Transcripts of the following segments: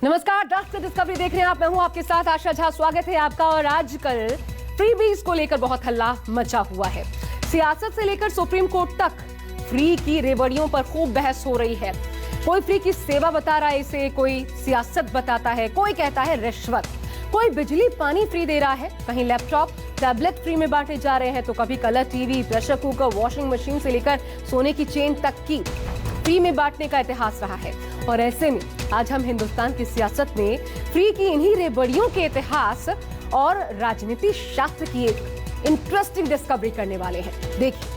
नमस्कार, डस्ट से डिस्कवरी देख रहे हैं आप। मैं हूं आपके साथ आशा झा। स्वागत है आपका। और आजकल फ्रीबीज को लेकर बहुत हल्ला मचा हुआ है। सियासत से लेकर सुप्रीम कोर्ट तक फ्री की रेवड़ियों पर खूब बहस हो रही है। कोई फ्री की सेवा बता रहा है इसे, कोई सियासत बताता है, कोई कहता है रिश्वत, कोई बिजली पानी फ्री दे रहा है, कहीं लैपटॉप टैबलेट फ्री में बांटे जा रहे हैं, तो कभी colour TV, pressure cooker, washing machine से लेकर सोने की चेन तक की फ्री में बांटने का इतिहास रहा है। और ऐसे में आज हम हिंदुस्तान की सियासत में फ्री की इन्हीं रेवड़ियों के इतिहास और राजनीति शास्त्र की एक इंटरेस्टिंग डिस्कवरी करने वाले हैं। देखिए।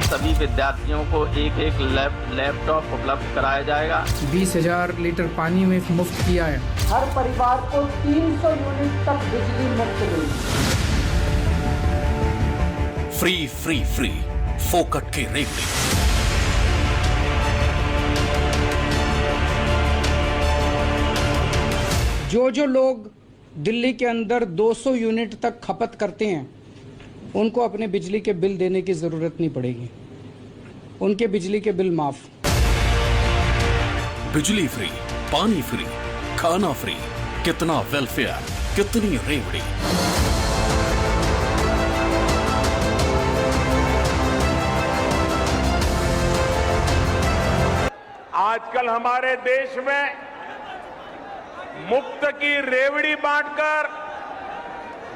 सभी विद्यार्थियों को एक एक लैपटॉप उपलब्ध कराया जाएगा। 20,000 लीटर पानी में मुफ्त किया है। हर परिवार को 300 यूनिट तक बिजली मुफ्त मिलेगी। फ्री फ्री फ्री फोकट की रेवड़ी। जो लोग दिल्ली के अंदर 200 यूनिट तक खपत करते हैं उनको अपने बिजली के बिल देने की जरूरत नहीं पड़ेगी। उनके बिजली के बिल माफ। बिजली फ्री, पानी फ्री, खाना फ्री, कितना वेलफेयर, कितनी रेवड़ी। आजकल हमारे देश में मुफ्त की रेवड़ी बांटकर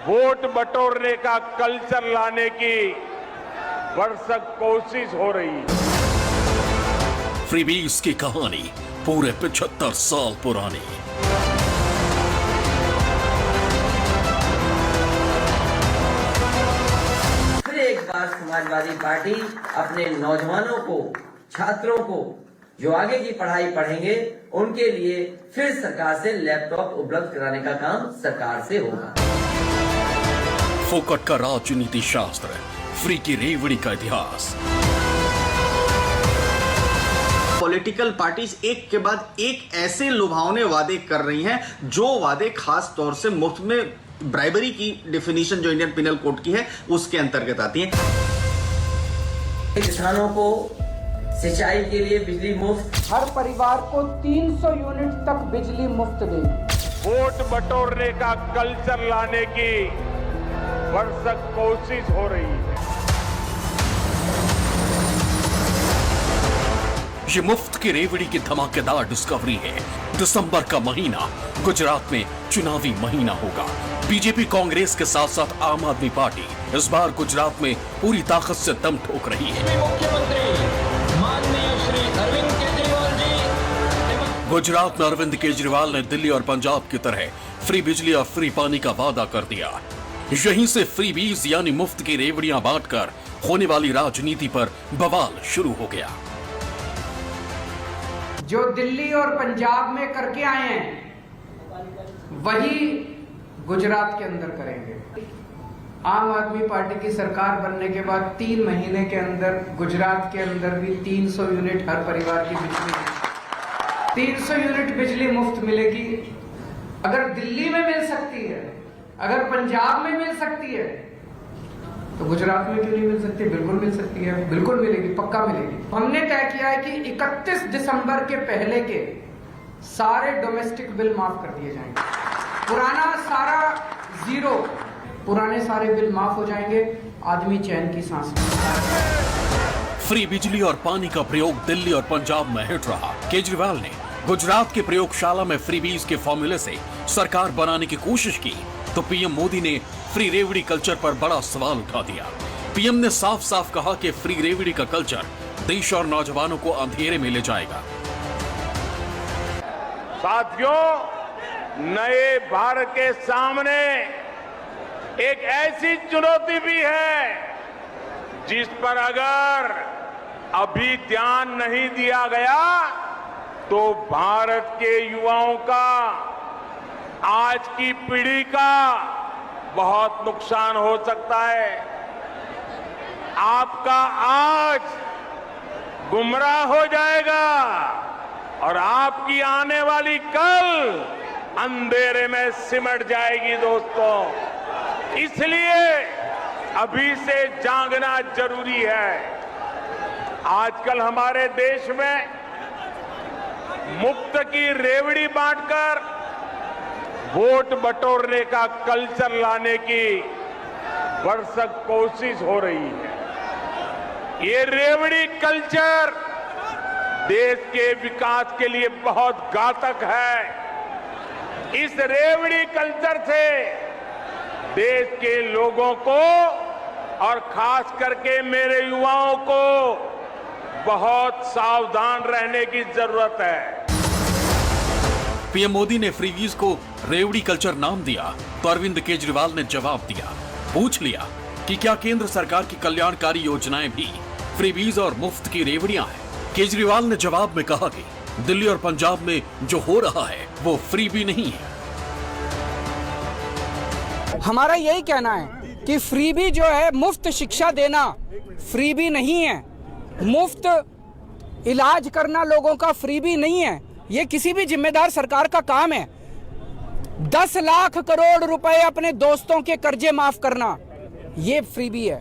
वोट बटोरने का कल्चर लाने की भरसक कोशिश हो रही है। फ्रीबीज की कहानी पूरे 75 साल पुरानी। फिर एक बार समाजवादी पार्टी अपने नौजवानों को, छात्रों को जो आगे की पढ़ाई पढ़ेंगे उनके लिए फिर सरकार से लैपटॉप उपलब्ध कराने का काम सरकार से होगा। फोकट का राजनीति शास्त्र, फ्री की रेवड़ी का इतिहास। पॉलिटिकल पार्टीज एक के बाद एक ऐसे लुभावने वादे कर रही हैं जो वादे खास तौर से मुफ्त में ब्राइबरी की डेफिनेशन जो इंडियन पिनल कोड की है उसके अंतर्गत आती है। किसानों को सिंचाई के लिए बिजली मुफ्त। हर परिवार को 300 यूनिट तक बिजली मुफ्त देगी। वोट बटोरने का कल्चर लाने की भरसक कोशिश हो रही है। ये मुफ्त की रेवड़ी की धमाकेदार डिस्कवरी है। दिसंबर का महीना गुजरात में चुनावी महीना होगा। बीजेपी कांग्रेस के साथ साथ आम आदमी पार्टी इस बार गुजरात में पूरी ताकत से दम ठोक रही है। गुजरात में अरविंद केजरीवाल ने दिल्ली और पंजाब की तरह फ्री बिजली और फ्री पानी का वादा कर दिया। यहीं से फ्रीबीज यानी मुफ्त की रेवड़ियां बांटकर होने वाली राजनीति पर बवाल शुरू हो गया। जो दिल्ली और पंजाब में करके आए हैं वही गुजरात के अंदर करेंगे। आम आदमी पार्टी की सरकार बनने के बाद 3 महीने के अंदर गुजरात के अंदर भी 300 यूनिट हर परिवार की बिजली, 300 यूनिट बिजली मुफ्त मिलेगी। अगर दिल्ली में मिल सकती है, अगर पंजाब में मिल सकती है, तो गुजरात में क्यों नहीं मिल सकती? बिल्कुल मिल सकती है, बिल्कुल मिलेगी, पक्का मिलेगी। हमने तय किया है कि 31 दिसंबर के पहले के सारे डोमेस्टिक बिल माफ कर दिए जाएंगे। पुराना सारा जीरो, पुराने सारे बिल माफ हो जाएंगे। आदमी चैन की सांस। फ्री बिजली और पानी का प्रयोग दिल्ली और पंजाब में हिट रहा। केजरीवाल ने गुजरात की प्रयोगशाला में फ्रीबीज के फॉर्मूले से सरकार बनाने की कोशिश की तो पीएम मोदी ने फ्री रेवड़ी कल्चर पर बड़ा सवाल उठा दिया। पीएम ने साफ साफ कहा कि फ्री रेवड़ी का कल्चर देश और नौजवानों को अंधेरे में ले जाएगा। साथियों, नए भारत के सामने एक ऐसी चुनौती भी है जिस पर अगर अभी ध्यान नहीं दिया गया तो भारत के युवाओं का, आज की पीढ़ी का बहुत नुकसान हो सकता है। आपका आज गुमराह हो जाएगा और आपकी आने वाली कल अंधेरे में सिमट जाएगी। दोस्तों, इसलिए अभी से जागना जरूरी है। आजकल हमारे देश में मुफ्त की रेवड़ी बांटकर वोट बटोरने का कल्चर लाने की भरसक कोशिश हो रही है। ये रेवड़ी कल्चर देश के विकास के लिए बहुत घातक है। इस रेवड़ी कल्चर से देश के लोगों को और खास करके मेरे युवाओं को बहुत सावधान रहने की जरूरत है। पीएम मोदी ने फ्रीबीज को रेवड़ी कल्चर नाम दिया तो अरविंद केजरीवाल ने जवाब दिया। पूछ लिया कि क्या केंद्र सरकार की कल्याणकारी योजनाएं भी फ्रीबीज और मुफ्त की रेवड़ियां हैं। केजरीवाल ने जवाब में कहा कि दिल्ली और पंजाब में जो हो रहा है वो फ्रीबी नहीं है। हमारा यही कहना है कि फ्रीबी जो है, मुफ्त शिक्षा देना फ्रीबी नहीं है, मुफ्त इलाज करना लोगों का फ्रीबी नहीं है। ये किसी भी जिम्मेदार सरकार का काम है। 10 लाख करोड़ रुपए अपने दोस्तों के कर्जे माफ करना ये फ्रीबी है।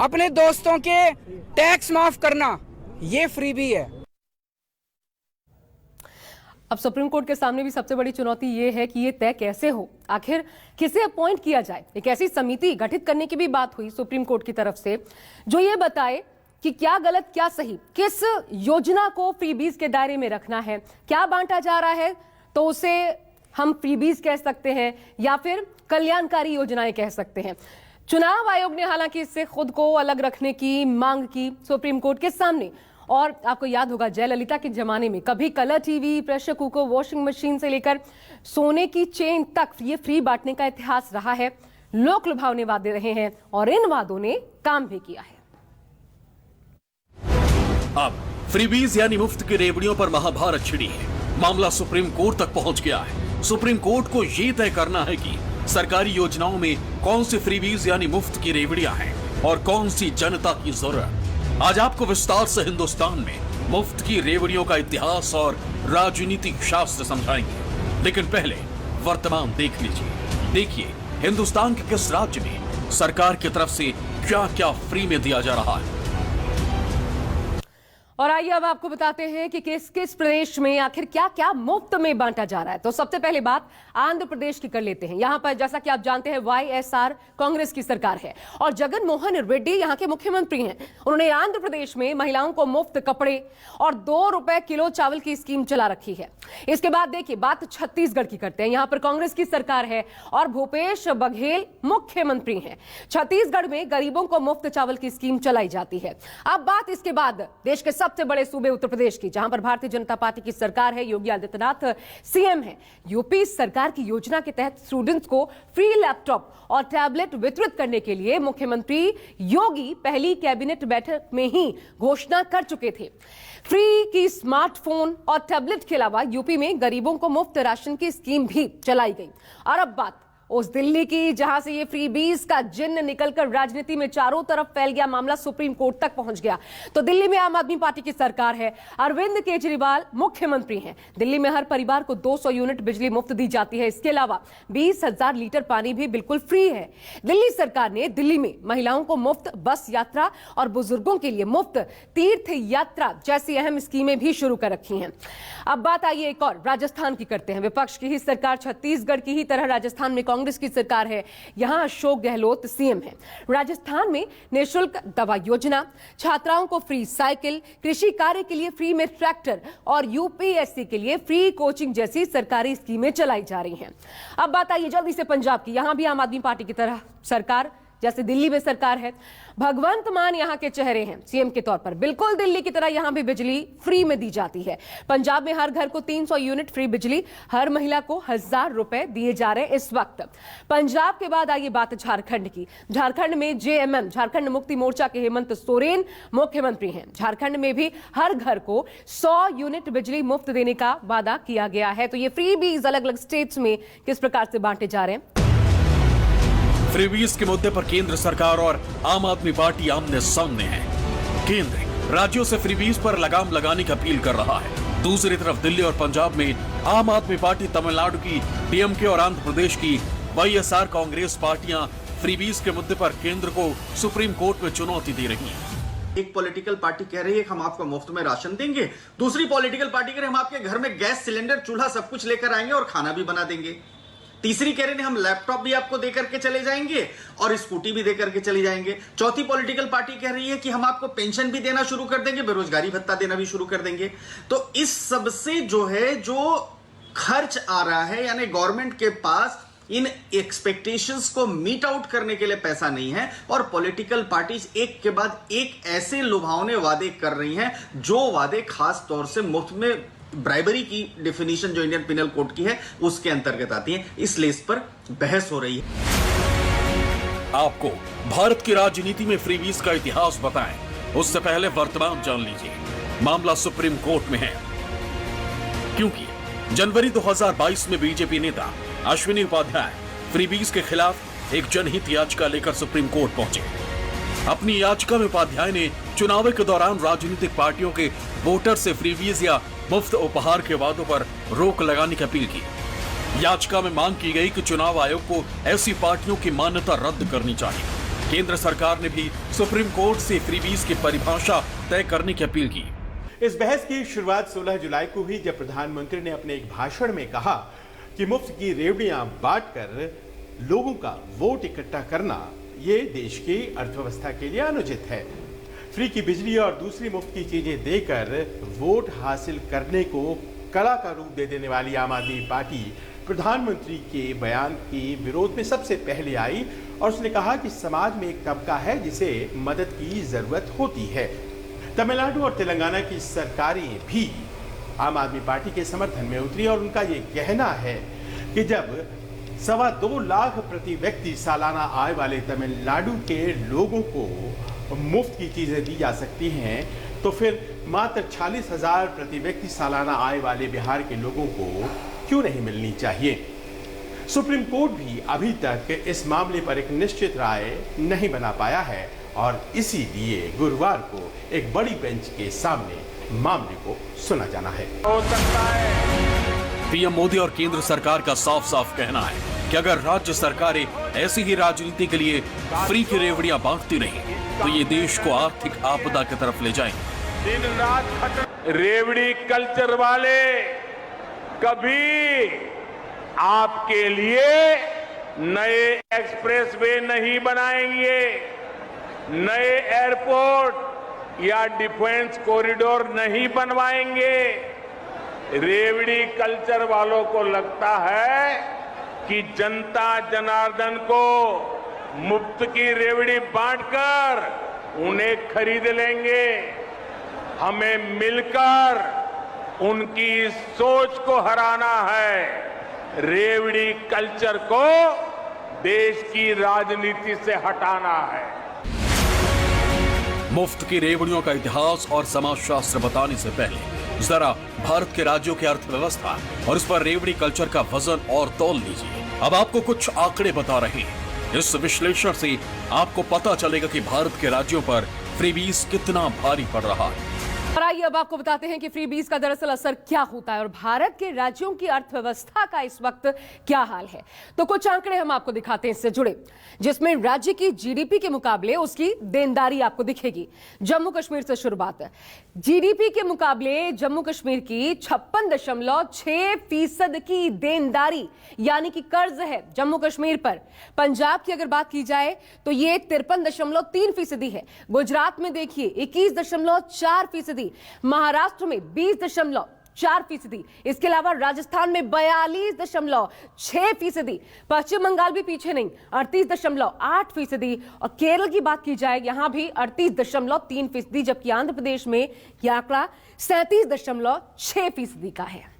अपने दोस्तों के टैक्स माफ करना ये फ्रीबी है। अब सुप्रीम कोर्ट के सामने भी सबसे बड़ी चुनौती ये है कि ये तय कैसे हो, आखिर किसे अपॉइंट किया जाए। एक ऐसी समिति गठित करने की भी बात हुई सुप्रीम कोर्ट की तरफ से जो ये बताए कि क्या गलत क्या सही, किस योजना को फ्रीबीज के दायरे में रखना है, क्या बांटा जा रहा है तो उसे हम फ्रीबीज कह सकते हैं या फिर कल्याणकारी योजनाएं कह सकते हैं। चुनाव आयोग ने हालांकि इससे खुद को अलग रखने की मांग की सुप्रीम कोर्ट के सामने। और आपको याद होगा जयललिता के जमाने में कभी colour TV, pressure cooker, washing machine से लेकर सोने की चेन तक ये फ्री बांटने का इतिहास रहा है। लोक लुभावने वादे रहे हैं और इन वादों ने काम भी किया है। अब फ्रीबीज यानी मुफ्त की रेवड़ियों पर महाभारत छिड़ी है। मामला सुप्रीम कोर्ट तक पहुंच गया है। सुप्रीम कोर्ट को यह तय करना है कि सरकारी योजनाओं में कौन सी फ्रीबीज यानी मुफ्त की रेवड़ियां हैं और कौन सी जनता की जरूरत। आज आपको विस्तार से हिंदुस्तान में मुफ्त की रेवड़ियों का इतिहास और राजनीतिक शास्त्र समझाएंगे। लेकिन पहले वर्तमान देख लीजिए। देखिए हिंदुस्तान के किस राज्य में सरकार की तरफ से क्या क्या फ्री में दिया जा रहा है। और आइए अब आपको बताते हैं कि किस किस प्रदेश में आखिर क्या क्या मुफ्त में बांटा जा रहा है। तो सबसे पहले बात आंध्र प्रदेश की कर लेते हैं। यहां पर जैसा कि आप जानते हैं YSR कांग्रेस की सरकार है और जगन मोहन रेड्डी यहां के मुख्यमंत्री हैं। उन्होंने आंध्र प्रदेश में महिलाओं को मुफ्त कपड़े और 2 रुपए किलो चावल की स्कीम चला रखी है। इसके बाद देखिए बात छत्तीसगढ़ की करते हैं। यहां पर कांग्रेस की सरकार है और भूपेश बघेल मुख्यमंत्री हैं। छत्तीसगढ़ में गरीबों को मुफ्त चावल की स्कीम चलाई जाती है। अब बात इसके बाद देश के सबसे बड़े सूबे उत्तर प्रदेश की, जहां पर भारतीय जनता पार्टी की सरकार है, योगी आदित्यनाथ सीएम है। यूपी सरकार की योजना के तहत स्टूडेंट्स को फ्री लैपटॉप और टैबलेट वितरित करने के लिए मुख्यमंत्री योगी पहली कैबिनेट बैठक में ही घोषणा कर चुके थे। फ्री की स्मार्टफोन और टैबलेट के अलावा यूपी में गरीबों को मुफ्त राशन की स्कीम भी चलाई गई। और अब बात उस दिल्ली की जहां से ये फ्रीबीज का जिन्न निकलकर राजनीति में चारों तरफ फैल गया। मामला सुप्रीम कोर्ट तक पहुंच गया। तो दिल्ली में आम आदमी पार्टी की सरकार है, अरविंद केजरीवाल मुख्यमंत्री हैं। दिल्ली में हर परिवार को 200 यूनिट बिजली मुफ्त दी जाती है। इसके अलावा 20,000 लीटर पानी भी बिल्कुल फ्री है। दिल्ली सरकार ने दिल्ली में महिलाओं को मुफ्त बस यात्रा और बुजुर्गों के लिए मुफ्त तीर्थ यात्रा जैसी अहम स्कीमें भी शुरू कर रखी हैं। अब बात आइए एक और राजस्थान की करते हैं। विपक्ष की ही सरकार, छत्तीसगढ़ की ही तरह राजस्थान में कांग्रेस की सरकार है। यहां अशोक गहलोत सीएम है। राजस्थान में निःशुल्क दवा योजना, छात्राओं को फ्री साइकिल, कृषि कार्य के लिए फ्री में ट्रैक्टर और यूपीएससी के लिए फ्री कोचिंग जैसी सरकारी स्कीमें चलाई जा रही हैं। अब बात आइए जल्दी से पंजाब की। यहां भी आम आदमी पार्टी की तरह सरकार जैसे दिल्ली में सरकार है। भगवंत मान यहां के चेहरे हैं सीएम के तौर पर। बिल्कुल दिल्ली की तरह यहां भी बिजली फ्री में दी जाती है। पंजाब में हर घर को 300 यूनिट फ्री बिजली, हर महिला को 1,000 रुपए दिए जा रहे हैं इस वक्त। पंजाब के बाद आइए बात झारखंड की। झारखंड में जेएमएम झारखंड मुक्ति मोर्चा के हेमंत सोरेन मुख्यमंत्री हैं। झारखंड में भी हर घर को 100 यूनिट बिजली मुफ्त देने का वादा किया गया है। तो ये फ्री बीज अलग अलग स्टेट्स में किस प्रकार से बांटे जा रहे हैं। फ्रीबीज के मुद्दे पर केंद्र सरकार और आम आदमी पार्टी आमने सामने है। केंद्र राज्यों से फ्रीबीज पर लगाम लगाने की अपील कर रहा है। दूसरी तरफ दिल्ली और पंजाब में आम आदमी पार्टी, तमिलनाडु की डीएमके और आंध्र प्रदेश की YSR कांग्रेस पार्टियां फ्रीबीज के मुद्दे पर केंद्र को सुप्रीम कोर्ट में चुनौती दे रही हैं। एक पॉलिटिकल पार्टी कह रही है कि हम आपको मुफ्त में राशन देंगे, दूसरी पॉलिटिकल पार्टी कह रही है हम आपके घर में गैस सिलेंडर, चूल्हा सब कुछ लेकर आएंगे और खाना भी बना देंगे। तीसरी कह रहे हैं हम लैपटॉप भी आपको देकर के चले जाएंगे और स्कूटी भी देकर के चले जाएंगे। चौथी पॉलिटिकल पार्टी कह रही है कि हम आपको पेंशन भी देना शुरू कर देंगे, बेरोजगारी भत्ता देना भी शुरू कर देंगे। तो इस सब से जो खर्च आ रहा है, यानी गवर्नमेंट के पास इन एक्सपेक्टेशंस को मीट आउट करने के लिए पैसा नहीं है और पॉलिटिकल पार्टीज एक के बाद एक ऐसे लुभावने वादे कर रही हैं जो वादे खास तौर से मुफ्त में ब्राइबरी की डेफिनेशन जो इंडियन पिनल कोड की है उसके अंतर्गत आती है। इसलिए इस पर बहस हो रही है। आपको भारत की राजनीति में फ्रीबीज का इतिहास बताएं, उससे पहले वर्तमान जान लीजिए। मामला सुप्रीम कोर्ट में है क्योंकि जनवरी 2022 में बीजेपी नेता अश्विनी उपाध्याय फ्रीबीज के खिलाफ एक जनहित याचिका लेकर सुप्रीम कोर्ट पहुंचे। अपनी याचिका में उपाध्याय ने चुनाव के दौरान राजनीतिक पार्टियों के वोटर से फ्रीबीज या मुफ्त उपहार के वादों पर रोक लगाने की अपील की। याचिका में मांग की गई कि चुनाव आयोग को ऐसी पार्टियों की मान्यता रद्द करनी चाहिए। केंद्र सरकार ने भी सुप्रीम कोर्ट से फ्रीबीज की परिभाषा तय करने की अपील की। इस बहस की शुरुआत 16 जुलाई को हुई जब प्रधानमंत्री ने अपने एक भाषण में कहा कि मुफ्त की रेवड़ियां बांटकर लोगों का वोट इकट्ठा करना ये देश की अर्थव्यवस्था के लिए अनुचित है। फ्री की बिजली और दूसरी मुफ्त की चीजें देकर वोट हासिल करने को कला का रूप दे देने वाली आम आदमी पार्टी प्रधानमंत्री के बयान के विरोध में सबसे पहले आई और उसने कहा कि समाज में एक तबका है जिसे मदद की जरूरत होती है। तमिलनाडु और तेलंगाना की सरकारें भी आम आदमी पार्टी के समर्थन में उतरी और उनका ये कहना है कि जब 2.25 लाख प्रति व्यक्ति सालाना आय वाले तमिलनाडु के लोगों को मुफ्त की चीजें दी जा सकती हैं तो फिर मात्र 46,000 प्रति व्यक्ति सालाना आय वाले बिहार के लोगों को क्यों नहीं मिलनी चाहिए। सुप्रीम कोर्ट भी अभी तक इस मामले पर एक निश्चित राय नहीं बना पाया है और इसीलिए गुरुवार को एक बड़ी बेंच के सामने मामले को सुना जाना है। हो सकता है पीएम मोदी और केंद्र सरकार का साफ साफ कहना है कि अगर राज्य सरकारें ऐसी ही राजनीति के लिए फ्री की रेवड़ियां बांटती रही तो ये देश को आर्थिक आपदा की तरफ ले जाएंगे। दिन रात रेवड़ी कल्चर वाले कभी आपके लिए नए एक्सप्रेसवे नहीं बनाएंगे, नए एयरपोर्ट या डिफेंस कॉरिडोर नहीं बनवाएंगे। रेवड़ी कल्चर वालों को लगता है कि जनता जनार्दन को मुफ्त की रेवड़ी बांटकर उन्हें खरीद लेंगे। हमें मिलकर उनकी सोच को हराना है। रेवड़ी कल्चर को देश की राजनीति से हटाना है। मुफ्त की रेवड़ियों का इतिहास और समाजशास्त्र बताने से पहले जरा भारत के राज्यों की अर्थव्यवस्था और इस पर रेवड़ी कल्चर का वजन और तौल लीजिए। अब आपको कुछ आंकड़े बता रहे हैं। इस विश्लेषण से आपको पता चलेगा कि भारत के राज्यों पर फ्रीबीज कितना भारी पड़ रहा है। और आइए अब आपको बताते हैं कि फ्रीबीज का दरअसल असर क्या होता है और भारत के राज्यों की अर्थव्यवस्था का इस वक्त क्या हाल है। तो कुछ आंकड़े हम आपको दिखाते हैं इससे जुड़े, जिसमें राज्य की जीडीपी के मुकाबले उसकी देनदारी आपको दिखेगी। जम्मू कश्मीर से शुरुआत है। जीडीपी के मुकाबले जम्मू कश्मीर की 56.6% की देनदारी यानी कि कर्ज है जम्मू कश्मीर पर। पंजाब की अगर बात की जाए तो ये 53.3% है। गुजरात में देखिए 21.4%, महाराष्ट्र में 20.4%, इसके अलावा राजस्थान में 42.6%, पश्चिम बंगाल भी पीछे नहीं 38.8%, और केरल की बात की जाए यहां भी 38.3%, जबकि आंध्र प्रदेश में यह आंकड़ा 37.6% का है।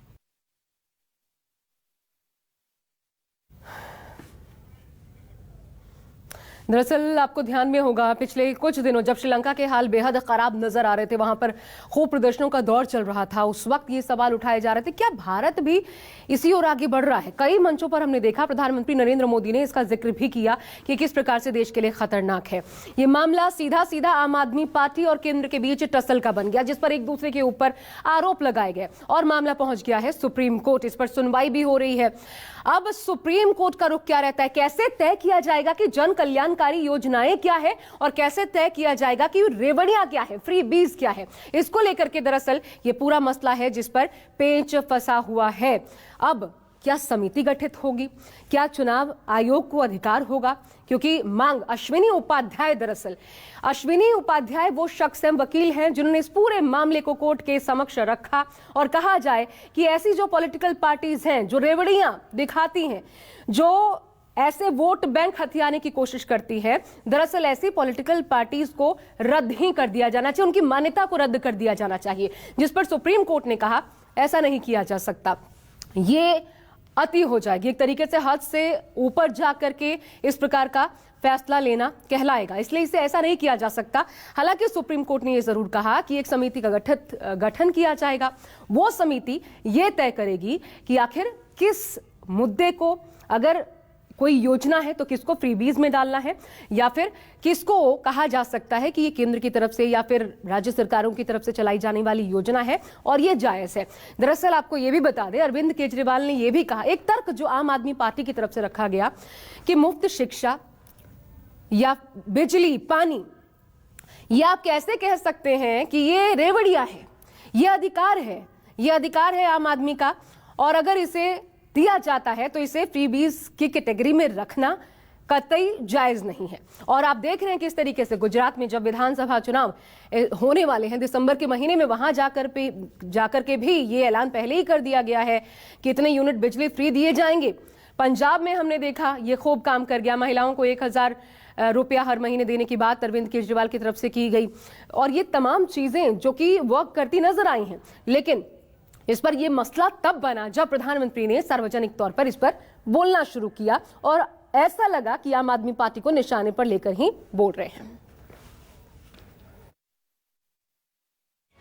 दरअसल आपको ध्यान में होगा पिछले कुछ दिनों जब श्रीलंका के हाल बेहद खराब नजर आ रहे थे, वहां पर खूब प्रदर्शनों का दौर चल रहा था। उस वक्त ये सवाल उठाए जा रहे थे क्या भारत भी इसी ओर आगे बढ़ रहा है। कई मंचों पर हमने देखा, प्रधानमंत्री नरेंद्र मोदी ने इसका जिक्र भी किया कि किस प्रकार से देश के लिए खतरनाक है। ये मामला सीधा सीधा आम आदमी पार्टी और केंद्र के बीच टसल का बन गया, जिस पर एक दूसरे के ऊपर आरोप लगाए गए और मामला पहुंच गया है सुप्रीम कोर्ट। इस पर सुनवाई भी हो रही है। अब सुप्रीम कोर्ट का रुख क्या रहता है, कैसे तय किया जाएगा कि जन कल्याण कल्याणकारी योजनाएं क्या है और कैसे तय किया जाएगा कि रेवड़ियां क्या है, फ्री बीज क्या है, इसको लेकर के दरअसल ये पूरा मसला है जिस पर पेंच फंसा हुआ है। अब क्या समिति गठित होगी, क्या चुनाव आयोग को अधिकार होगा, क्योंकि मांग अश्विनी उपाध्याय, दरअसल अश्विनी उपाध्याय वो शख्स हैं, वकील हैं, जिन्होंने इस पूरे मामले को कोर्ट के समक्ष रखा और कहा जाए कि ऐसी जो पॉलिटिकल पार्टीज हैं जो रेवड़ियां दिखाती हैं, जो ऐसे वोट बैंक हथियाने की कोशिश करती है, दरअसल ऐसी पॉलिटिकल पार्टीज को रद्द ही कर दिया जाना चाहिए, उनकी मान्यता को रद्द कर दिया जाना चाहिए, जिस पर सुप्रीम कोर्ट ने कहा ऐसा नहीं किया जा सकता, ये अति हो जाएगी, एक तरीके से हद से ऊपर जा करके इस प्रकार का फैसला लेना कहलाएगा, इसलिए इसे ऐसा नहीं किया जा सकता। हालांकि सुप्रीम कोर्ट ने यह जरूर कहा कि एक समिति का गठन किया जाएगा, वो समिति ये तय करेगी कि आखिर किस मुद्दे को, अगर कोई योजना है तो किसको फ्रीबीज में डालना है, या फिर किसको कहा जा सकता है कि ये केंद्र की तरफ से या फिर राज्य सरकारों की तरफ से चलाई जाने वाली योजना है और ये जायज है। दरअसल आपको ये भी बता दें, अरविंद केजरीवाल ने ये भी कहा, एक तर्क जो आम आदमी पार्टी की तरफ से रखा गया कि मुफ्त शिक्षा या बिजली, पानी, ये आप कैसे कह सकते हैं कि ये रेवड़ियां है, ये अधिकार है आम आदमी का, और अगर इसे दिया जाता है तो इसे फ्रीबीज की कैटेगरी में रखना कतई जायज नहीं है। और आप देख रहे हैं किस तरीके से गुजरात में जब विधानसभा चुनाव होने वाले हैं दिसंबर के महीने में, वहां जाकर के भी ये ऐलान पहले ही कर दिया गया है कि इतने यूनिट बिजली फ्री दिए जाएंगे। पंजाब में हमने देखा ये खूब काम कर गया, महिलाओं को 1000 रुपया हर महीने देने की बात अरविंद केजरीवाल की तरफ से की गई, और ये तमाम चीजें जो कि वर्क करती नजर आई हैं। लेकिन इस पर यह मसला तब बना जब प्रधानमंत्री ने सार्वजनिक तौर पर इस पर बोलना शुरू किया और ऐसा लगा कि आम आदमी पार्टी को निशाने पर लेकर ही बोल रहे हैं।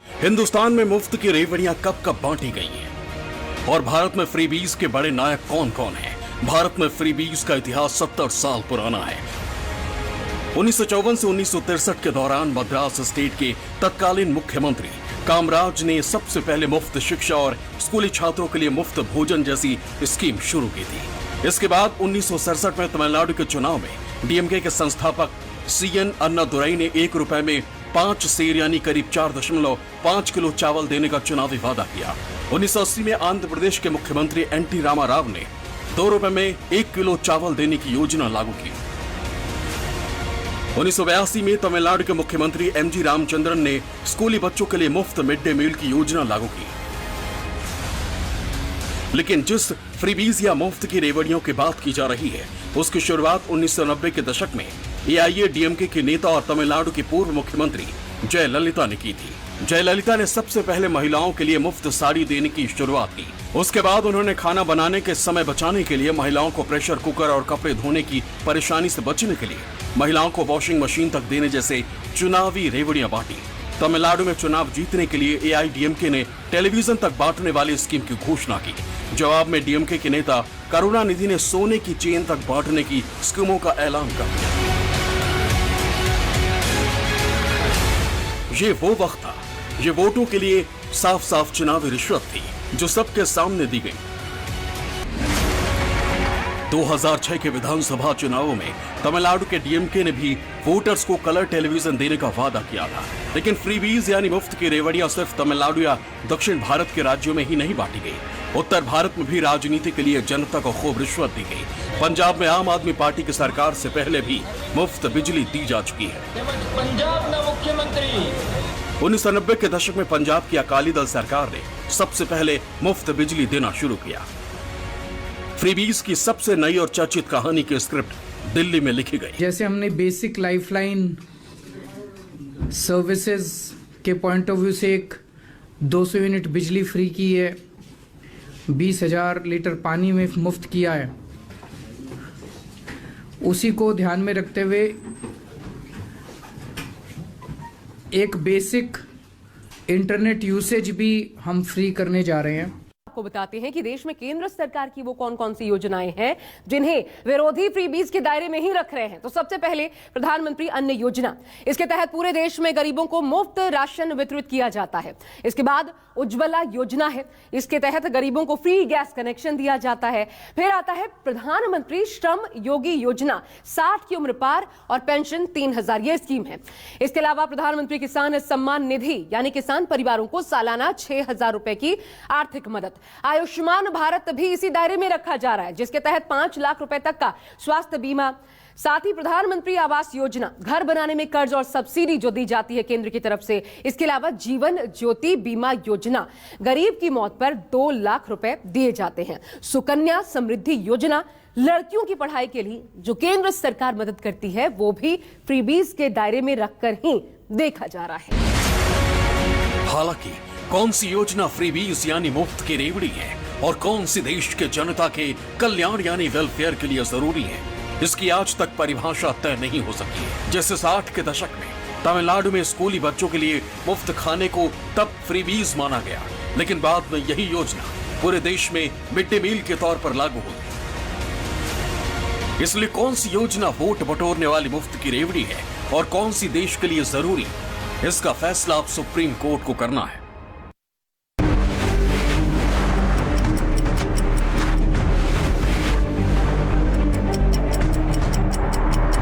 हिंदुस्तान में मुफ्त की रेवड़ियां कब कब बांटी गई हैं और भारत में फ्रीबीज के बड़े नायक कौन कौन हैं? भारत में फ्रीबीज का इतिहास 70 साल पुराना है। 1954 से 1963 के दौरान मद्रास स्टेट के तत्कालीन मुख्यमंत्री कामराज ने सबसे पहले मुफ्त शिक्षा और स्कूली छात्रों के लिए मुफ्त भोजन जैसी स्कीम शुरू की थी। इसके बाद 1967 में तमिलनाडु के चुनाव में डीएमके के संस्थापक सीएन अन्नादुरई ने 1 रुपए में 5 सेर यानी करीब 4.5 किलो चावल देने का चुनावी वादा किया। 1980 में आंध्र प्रदेश के मुख्यमंत्री एनटी रामाराव ने 2 रुपए में 1 किलो चावल देने की योजना लागू की। 1982 में तमिलनाडु के मुख्यमंत्री एमजी रामचंद्रन ने स्कूली बच्चों के लिए मुफ्त मिड डे मील की योजना लागू की। लेकिन जिस फ्रीबीज या मुफ्त की रेवड़ियों की बात की जा रही है उसकी शुरुआत 1990 के दशक में एआईएडीएमके के नेता और तमिलनाडु की पूर्व मुख्यमंत्री जयललिता ने की थी। जयललिता ने सबसे पहले महिलाओं के लिए मुफ्त साड़ी देने की शुरुआत की। उसके बाद उन्होंने खाना बनाने के समय बचाने के लिए महिलाओं को प्रेशर कुकर और कपड़े धोने की परेशानी से बचने के लिए महिलाओं को वॉशिंग मशीन तक देने जैसे चुनावी रेवड़ियां बांटी। तमिलनाडु में चुनाव जीतने के लिए एआईडीएमके ने टेलीविजन तक बांटने वाली स्कीम की घोषणा की। जवाब में डीएमके के नेता करुणानिधि ने सोने की चेन तक बांटने की स्कीमों का ऐलान कर दिया। ये वो वक्त था, ये वोटों के लिए साफ साफ चुनावी रिश्वत थी जो सबके सामने दी गई। 2006 के विधानसभा चुनावों में तमिलनाडु के डीएमके ने भी वोटर्स को कलर टेलीविजन देने का वादा किया था। लेकिन फ्रीबीज यानी मुफ्त की रेवड़ियां सिर्फ तमिलनाडु या दक्षिण भारत के राज्यों में ही नहीं बांटी गई, उत्तर भारत में भी राजनीति के लिए जनता को खूब रिश्वत दी गई। पंजाब में आम आदमी पार्टी की सरकार से पहले भी मुफ्त बिजली दी जा चुकी है। पंजाब में मुख्यमंत्री 1990 के दशक में पंजाब की अकाली दल सरकार ने सबसे पहले मुफ्त बिजली देना शुरू किया। फ्रीबीज की सबसे नई और चर्चित कहानी की स्क्रिप्ट दिल्ली में लिखी गई। जैसे हमने बेसिक लाइफलाइन सर्विसेज के पॉइंट ऑफ व्यू से एक 200 यूनिट बिजली फ्री की है, 20,000 लीटर पानी में मुफ्त किया है। उसी को ध्यान में रखते हुए एक बेसिक इंटरनेट यूसेज भी हम फ्री करने जा रहे हैं। आपको बताते हैं कि देश में केंद्र सरकार की वो कौन कौन सी योजनाएं हैं जिन्हें विरोधी फ्रीबीज के दायरे में ही रख रहे हैं। तो सबसे पहले प्रधानमंत्री अन्न योजना, इसके तहत पूरे देश में गरीबों को मुफ्त राशन वितरित किया जाता है। इसके बाद उज्ज्वला योजना है, इसके तहत गरीबों को फ्री गैस कनेक्शन दिया जाता है। फिर आता है प्रधानमंत्री श्रम योगी योजना, 60 की उम्र पार और पेंशन 3000, ये स्कीम है। इसके अलावा प्रधानमंत्री किसान सम्मान निधि यानी किसान परिवारों को सालाना 6000 रुपए की आर्थिक मदद। आयुष्मान भारत भी इसी दायरे में रखा जा रहा है, जिसके तहत 5 लाख रुपए तक का स्वास्थ्य बीमा। साथ ही प्रधानमंत्री आवास योजना, घर बनाने में कर्ज और सब्सिडी जो दी जाती है केंद्र की तरफ से। इसके अलावा जीवन ज्योति बीमा योजना, गरीब की मौत पर 2 लाख रुपए दिए जाते हैं। सुकन्या समृद्धि योजना, लड़कियों की पढ़ाई के लिए जो केंद्र सरकार मदद करती है, वो भी फ्रीबीज के दायरे में रखकर ही देखा जा रहा है। हालांकि कौन सी योजना फ्रीबीज यानी मुफ्त की रेवड़ी है और कौन सी देश के जनता के कल्याण यानी वेलफेयर के लिए जरूरी है, इसकी आज तक परिभाषा तय नहीं हो सकी है। जैसे 60 के दशक में तमिलनाडु में स्कूली बच्चों के लिए मुफ्त खाने को तब फ्रीबीज माना गया, लेकिन बाद में यही योजना पूरे देश में मिड डे मील के तौर पर लागू हुई। इसलिए कौन सी योजना वोट बटोरने वाली मुफ्त की रेवड़ी है और कौन सी देश के लिए जरूरी, इसका फैसला अब सुप्रीम कोर्ट को करना है।